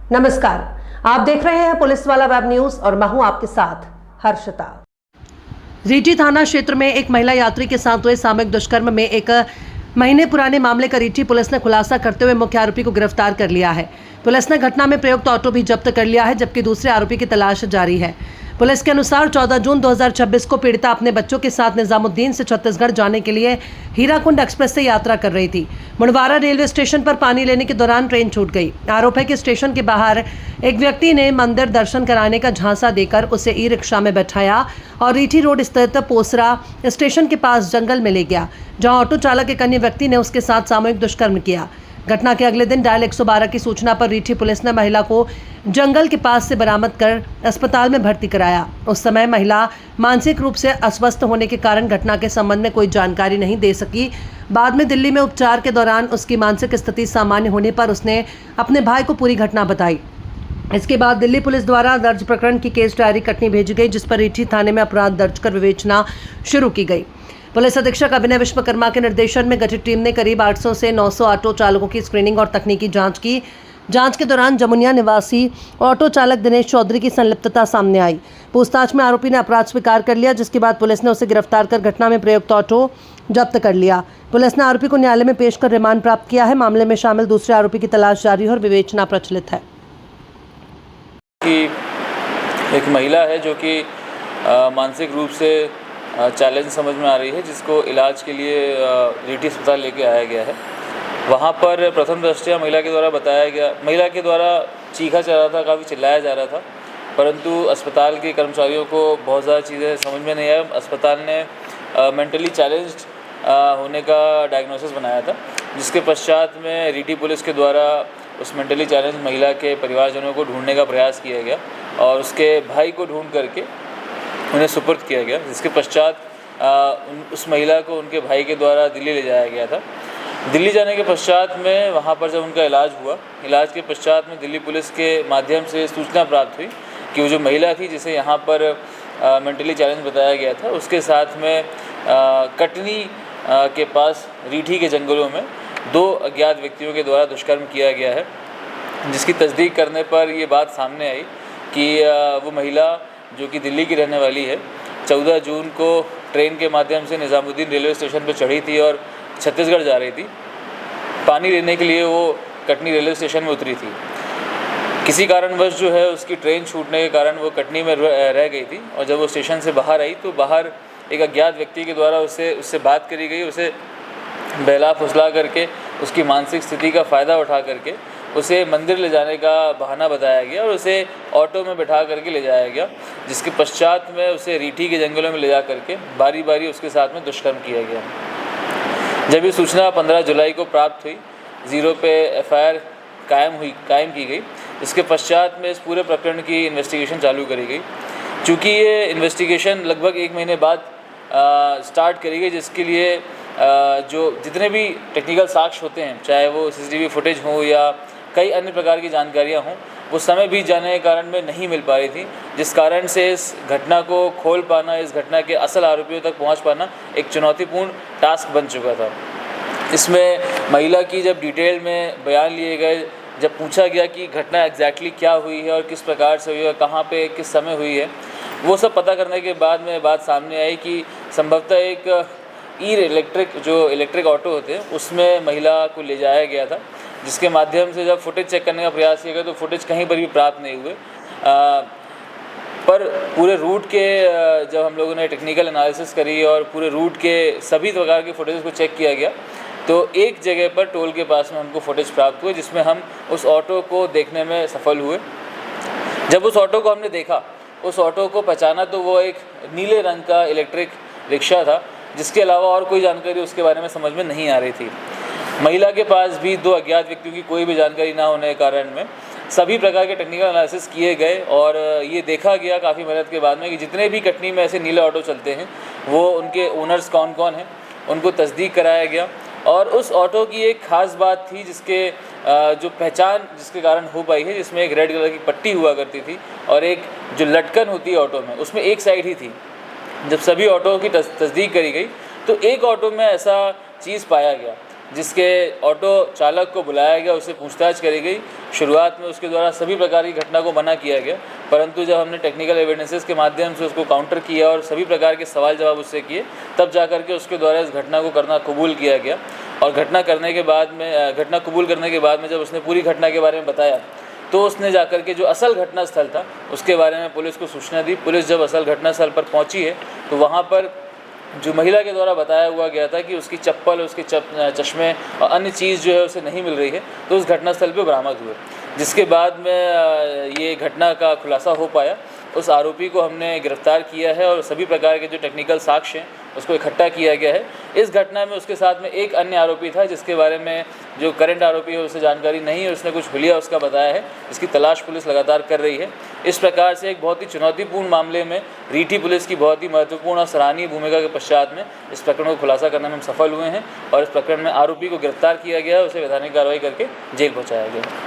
नमस्कार, आप देख रहे हैं पुलिस वाला वेब न्यूज और मैं हूं आपके साथ हर्षिता। रीठी थाना क्षेत्र में एक महिला यात्री के साथ हुए सामूहिक दुष्कर्म में एक महीने पुराने मामले का रीठी पुलिस ने खुलासा करते हुए मुख्य आरोपी को गिरफ्तार कर लिया है। पुलिस ने घटना में प्रयुक्त ऑटो भी जब्त कर लिया है, जबकि दूसरे आरोपी की तलाश जारी है। पुलिस के अनुसार 14 जून 2026 को पीड़िता अपने बच्चों के साथ निजामुद्दीन से छत्तीसगढ़ जाने के लिए हीराकुंड एक्सप्रेस से यात्रा कर रही थी। मुंडवारा रेलवे स्टेशन पर पानी लेने के दौरान ट्रेन छूट गई। आरोप है कि स्टेशन के बाहर एक व्यक्ति ने मंदिर दर्शन कराने का झांसा देकर उसे ई रिक्शा में बैठाया और रीठी रोड स्थित पोसरा स्टेशन के पास जंगल में ले गया, जहां ऑटो चालक एक अन्य व्यक्ति ने उसके साथ सामूहिक दुष्कर्म किया। घटना के अगले दिन डायल 112 की सूचना पर रीठी पुलिस ने महिला को जंगल के पास से बरामद कर अस्पताल में भर्ती कराया। उस समय महिला मानसिक रूप से अस्वस्थ होने के कारण घटना के संबंध में कोई जानकारी नहीं दे सकी। बाद में दिल्ली में उपचार के दौरान उसकी मानसिक स्थिति सामान्य होने पर उसने अपने भाई को पूरी घटना बताई। इसके बाद दिल्ली पुलिस द्वारा दर्ज प्रकरण की केस डायरी कटनी भेजी गई, जिस पर रीठी थाने में अपराध दर्ज कर विवेचना शुरू की गई। पुलिस अधीक्षक अभिनय विश्वकर्मा के निर्देशन में गठित टीम ने करीब 800 से 900 ऑटो चालकों की स्क्रीनिंग और तकनीकी जांच की। जांच के दौरान जमुनिया निवासी ऑटो चालक दिनेश चौधरी की संलिप्तता सामने आई। पूछताछ में आरोपी ने अपराध स्वीकार कर लिया, जिसके बाद पुलिस ने उसे गिरफ्तार कर घटना में प्रयुक्त ऑटो जब्त कर लिया। पुलिस ने आरोपी को न्यायालय में पेश कर रिमांड प्राप्त किया है। मामले में शामिल दूसरे आरोपी की तलाश जारी है और विवेचना प्रचलित है। एक महिला है जो कि मानसिक रूप से चैलेंज समझ में आ रही है, जिसको इलाज के लिए रीठी अस्पताल लेके आया गया है। वहाँ पर प्रथम दृष्टया महिला के द्वारा चीखा जा रहा था, काफ़ी चिल्लाया जा रहा था, परंतु अस्पताल के कर्मचारियों को बहुत ज़्यादा चीज़ें समझ में नहीं आया। अस्पताल ने मेंटली चैलेंज्ड होने का डायग्नोसिस बनाया था, जिसके पश्चात में रीठी पुलिस के द्वारा उस मेंटली चैलेंज महिला के परिवारजनों को ढूंढने का प्रयास किया गया और उसके भाई को ढूंढ करके उन्हें सुपुर्द किया गया, जिसके पश्चात उस महिला को उनके भाई के द्वारा दिल्ली ले जाया गया था। दिल्ली जाने के पश्चात में वहाँ पर जब उनका इलाज हुआ, इलाज के पश्चात में दिल्ली पुलिस के माध्यम से सूचना प्राप्त हुई कि वो जो महिला थी जिसे यहाँ पर मेंटली चैलेंज बताया गया था, उसके साथ में कटनी के पास रीठी के जंगलों में 2 अज्ञात व्यक्तियों के द्वारा दुष्कर्म किया गया है, जिसकी तस्दीक करने पर ये बात सामने आई कि वो महिला जो कि दिल्ली की रहने वाली है, 14 जून को ट्रेन के माध्यम से निजामुद्दीन रेलवे स्टेशन पर चढ़ी थी और छत्तीसगढ़ जा रही थी। पानी लेने के लिए वो कटनी रेलवे स्टेशन में उतरी थी। किसी कारणवश जो है उसकी ट्रेन छूटने के कारण वो कटनी में रह गई थी और जब वो स्टेशन से बाहर आई तो बाहर एक अज्ञात व्यक्ति के द्वारा उससे बात करी गई, उसे बहला फुसला करके उसकी मानसिक स्थिति का फ़ायदा उठा करके उसे मंदिर ले जाने का बहाना बताया गया और उसे ऑटो में बैठा करके ले जाया गया, जिसके पश्चात में उसे रीठी के जंगलों में ले जा करके बारी बारी उसके साथ में दुष्कर्म किया गया। जब ये सूचना 15 जुलाई को प्राप्त हुई, 0 पे FIR कायम की गई। इसके पश्चात में इस पूरे प्रकरण की इन्वेस्टिगेशन चालू करी गई। चूँकि ये इन्वेस्टिगेशन लगभग 1 महीने बाद स्टार्ट करी गई, जिसके लिए जो जितने भी टेक्निकल साक्ष्य होते हैं, चाहे वो CCTV फुटेज हो या कई अन्य प्रकार की जानकारियां हों, वो समय बीत जाने के कारण में नहीं मिल पा रही थी, जिस कारण से इस घटना को खोल पाना, इस घटना के असल आरोपियों तक पहुंच पाना एक चुनौतीपूर्ण टास्क बन चुका था। इसमें महिला की जब डिटेल में बयान लिए गए, जब पूछा गया कि घटना एग्जैक्टली क्या हुई है और किस प्रकार से हुई है, कहाँ पे किस समय हुई है, वो सब पता करने के बाद में बात सामने आई कि संभवतः एक इलेक्ट्रिक ऑटो होते हैं उसमें महिला को ले जाया गया था, जिसके माध्यम से जब फुटेज चेक करने का प्रयास किया गया तो फुटेज कहीं पर भी प्राप्त नहीं हुए। पर पूरे रूट के जब हम लोगों ने टेक्निकल एनालिसिस करी और पूरे रूट के सभी प्रकार के फुटेज को चेक किया गया तो एक जगह पर टोल के पास में हमको फुटेज प्राप्त हुए, जिसमें हम उस ऑटो को देखने में सफल हुए। जब उस ऑटो को हमने देखा, उस ऑटो को पहचाना तो वो एक नीले रंग का इलेक्ट्रिक रिक्शा था, जिसके अलावा और कोई जानकारी उसके बारे में समझ में नहीं आ रही थी। महिला के पास भी 2 अज्ञात व्यक्तियों की कोई भी जानकारी ना होने के कारण में सभी प्रकार के टेक्निकल एनालिसिस किए गए और ये देखा गया काफ़ी मेहनत के बाद में कि जितने भी कटनी में ऐसे नीले ऑटो चलते हैं वो उनके ओनर्स कौन कौन हैं, उनको तस्दीक कराया गया। और उस ऑटो की एक ख़ास बात थी जिसके जो पहचान जिसके कारण हो पाई है, जिसमें एक रेड कलर की पट्टी हुआ करती थी और एक जो लटकन होती है ऑटो में, उसमें एक साइड ही थी। जब सभी ऑटो की तस्दीक करी गई तो एक ऑटो में ऐसा चीज़ पाया गया जिसके ऑटो चालक को बुलाया गया, उससे पूछताछ करी गई। शुरुआत में उसके द्वारा सभी प्रकार की घटना को मना किया गया, परंतु जब हमने टेक्निकल एविडेंसेस के माध्यम से उसको काउंटर किया और सभी प्रकार के सवाल जवाब उससे किए, तब जा कर के उसके द्वारा इस घटना को करना कबूल किया गया। और घटना कबूल करने के बाद में जब उसने पूरी घटना के बारे में बताया, तो उसने जाकर के जो असल घटना स्थल था उसके बारे में पुलिस को सूचना दी। पुलिस जब असल घटना स्थल पर पहुंची है तो वहां पर जो महिला के द्वारा बताया हुआ गया था कि उसकी चप्पल, उसके चश्मे और अन्य चीज़ जो है उसे नहीं मिल रही है, तो उस घटनास्थल पे बरामद हुए, जिसके बाद में ये घटना का खुलासा हो पाया। उस आरोपी को हमने गिरफ्तार किया है और सभी प्रकार के जो टेक्निकल साक्ष्य हैं उसको इकट्ठा किया गया है। इस घटना में उसके साथ में एक अन्य आरोपी था, जिसके बारे में जो करंट आरोपी है उसे जानकारी नहीं है, उसने कुछ हुलिया उसका बताया है, इसकी तलाश पुलिस लगातार कर रही है। इस प्रकार से एक बहुत ही चुनौतीपूर्ण मामले में रीठी पुलिस की बहुत ही महत्वपूर्ण और सराहनीय भूमिका के पश्चात में इस प्रकरण को खुलासा करने में हम सफल हुए हैं और इस प्रकरण में आरोपी को गिरफ्तार किया गया है, उसे वैधानिक कार्रवाई करके जेल पहुँचाया गया है।